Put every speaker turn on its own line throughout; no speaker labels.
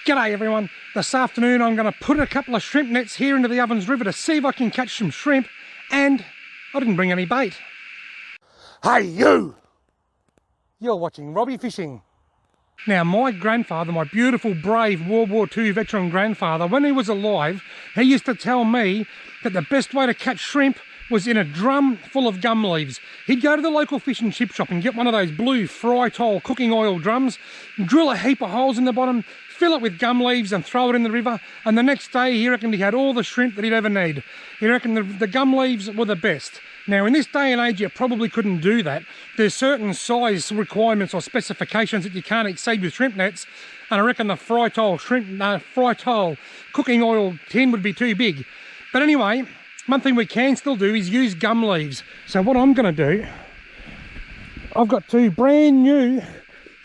G'day everyone. This afternoon I'm going to put a couple of shrimp nets here into the Ovens River to see if I can catch some shrimp, and I didn't bring any bait. Hey you! You're watching Robbie Fishing. Now my grandfather, my beautiful brave World War II veteran grandfather, when he was alive, he used to tell me that the best way to catch shrimp was in a drum full of gum leaves. He'd go to the local fish and chip shop and get one of those blue Frytol cooking oil drums, drill a heap of holes in the bottom, fill it with gum leaves and throw it in the river, and the next day he reckoned he had all the shrimp that he'd ever need. He reckoned the gum leaves were the best. Now in this day and age you probably couldn't do that. There's certain size requirements or specifications that you can't exceed with shrimp nets, and I reckon the Frytol cooking oil tin would be too big. But anyway, one thing we can still do is use gum leaves. So what I'm going to do, I've got two brand new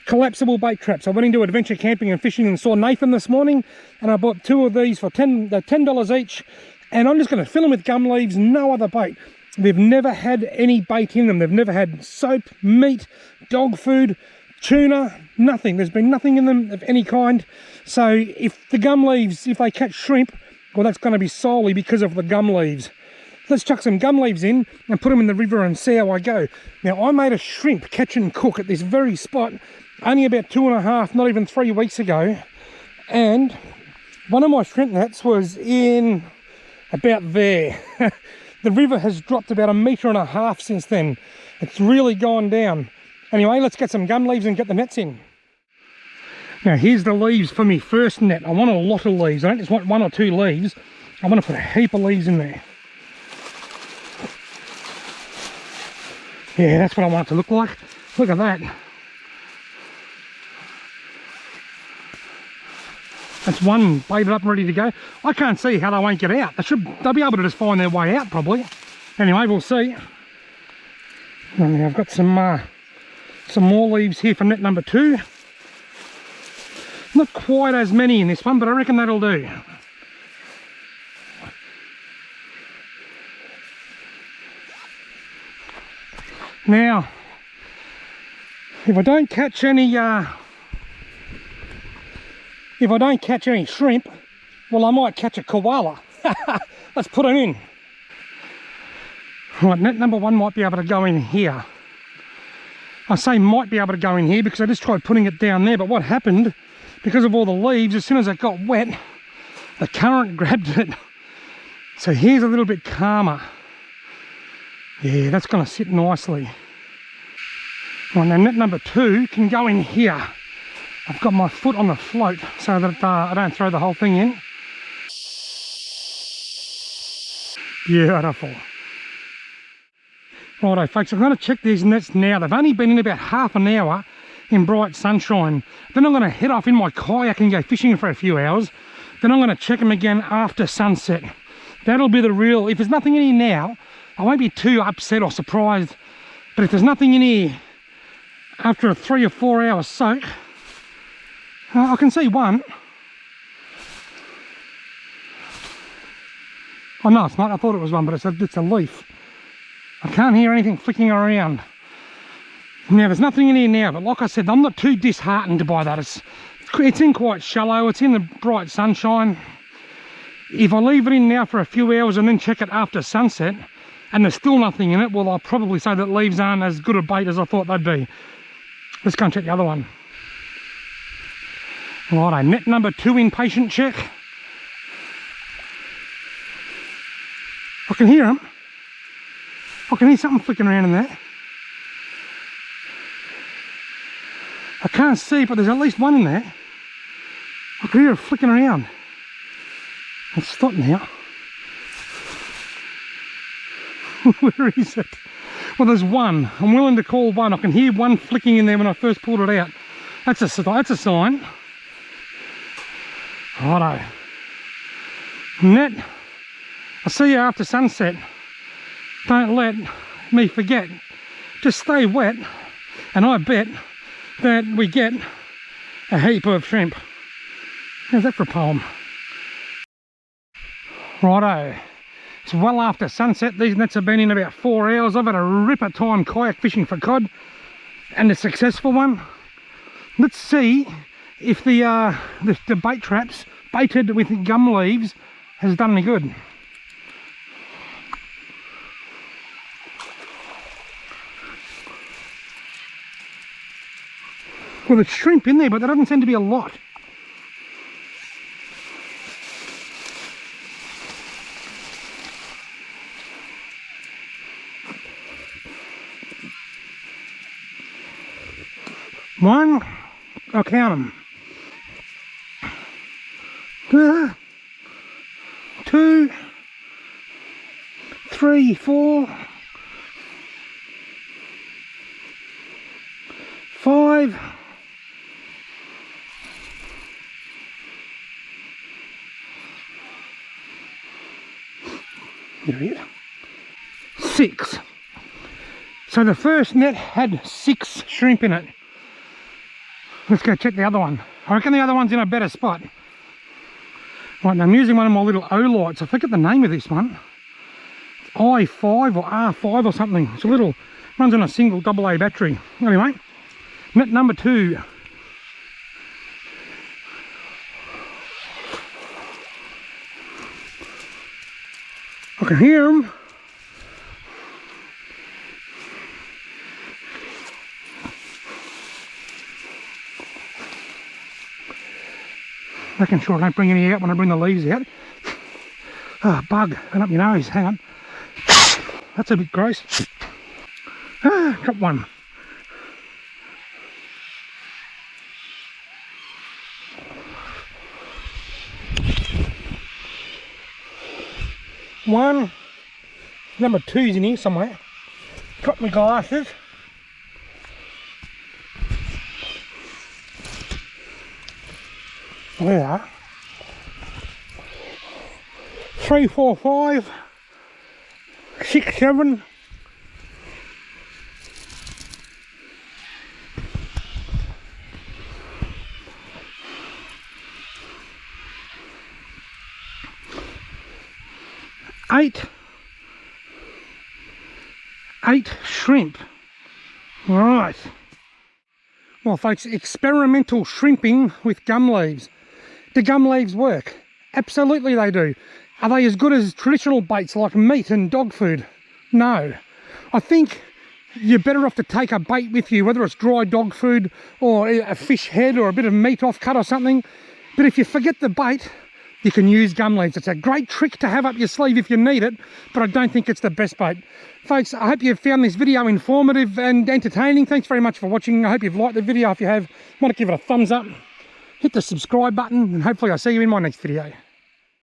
collapsible bait traps. I went into adventure camping and fishing and saw Nathan this morning, and I bought two of these for $10 each, and I'm just going to fill them with gum leaves, no other bait. They've never had any bait in them. They've never had soap, meat, dog food, tuna, nothing. There's been nothing in them of any kind. So if the gum leaves, if they catch shrimp, well, that's going to be solely because of the gum leaves. Let's chuck some gum leaves in and put them in the river and see how I go. Now, I made a shrimp catch and cook at this very spot only about 2.5, not even 3 weeks ago. And one of my shrimp nets was in about there. The river has dropped about 1.5 meters since then. It's really gone down. Anyway, let's get some gum leaves and get the nets in. Now here's the leaves for me first net. I want a lot of leaves. I don't just want 1 or 2 leaves. I want to put a heap of leaves in there. Yeah, that's what I want it to look like. Look at that. That's one baited up and ready to go. I can't see how they won't get out. They'll be able to just find their way out probably. Anyway, we'll see. And I've got some more leaves here for net number 2. Not quite as many in this one, but I reckon that'll do. Now, if I don't catch any shrimp, well, I might catch a koala. Let's put it in. Right, net number 1 might be able to go in here. I say might be able to go in here because I just tried putting it down there, but what happened, because of all the leaves, as soon as it got wet, the current grabbed it. So here's a little bit calmer. Yeah, that's going to sit nicely. Right, now net number 2 can go in here. I've got my foot on the float so that I don't throw the whole thing in. Beautiful. Righto folks, I'm going to check these nets now. They've only been in about half an hour in bright sunshine. Then I'm going to head off in my kayak and go fishing for a few hours. Then I'm going to check them again after sunset. That'll be the real, if there's nothing in here now, I won't be too upset or surprised. But if there's nothing in here after a 3 or 4 hour soak, I can see one. Oh no, it's not. I thought it was one, but it's a leaf. I can't hear anything flicking around. Now there's nothing in here now, but like I said, I'm not too disheartened by that. It's in quite shallow, it's in the bright sunshine. If I leave it in now for a few hours and then check it after sunset and there's still nothing in it, well, I'll probably say that leaves aren't as good a bait as I thought they'd be. Let's go and check the other one. Righto, net number 2 in patient check. I can hear them. I can hear something flicking around in there. I can't see, but there's at least one in there. I can hear it flicking around. It's stopped now. Where is it? Well, there's one. I'm willing to call one. I can hear one flicking in there when I first pulled it out. That's a sign. Righto. Net, I'll see you after sunset. Don't let me forget. Just stay wet, and I bet that we get a heap of shrimp. How's that for a poem? Righto. It's well after sunset. These nets have been in about 4 hours. I've had a ripper time kayak fishing for cod, and a successful one. Let's see if the bait traps baited with gum leaves has done any good. Well, there's shrimp in there, but there doesn't seem to be a lot. One, I'll count them. 2, 3, 4, 5, 6. So the first net had 6 shrimp in it. Let's go check the other one. I reckon the other one's in a better spot. Right, now I'm using one of my little Olights. I forget the name of this one. It's I5 or R5 or something. It's a little, runs on a single AA battery. Anyway, net number 2. I can hear them. Making sure I don't bring any out when I bring the leaves out. Ah, oh, bug, went up your nose, hang on. That's a bit gross. Ah, got one. One. Number 2's in here somewhere. Got my glasses. There they are. 3, 4, 5, 6, 7. Eight shrimp. Right. Well, folks, experimental shrimping with gum leaves. Do gum leaves work? Absolutely they do. Are they as good as traditional baits like meat and dog food? No. I think you're better off to take a bait with you, whether it's dry dog food or a fish head or a bit of meat off cut or something. But if you forget the bait, you can use gum leaves. It's a great trick to have up your sleeve if you need it, but I don't think it's the best bait. Folks, I hope you've found this video informative and entertaining. Thanks very much for watching. I hope you've liked the video. If you have, want to give it a thumbs up, hit the subscribe button, and hopefully I'll see you in my next video.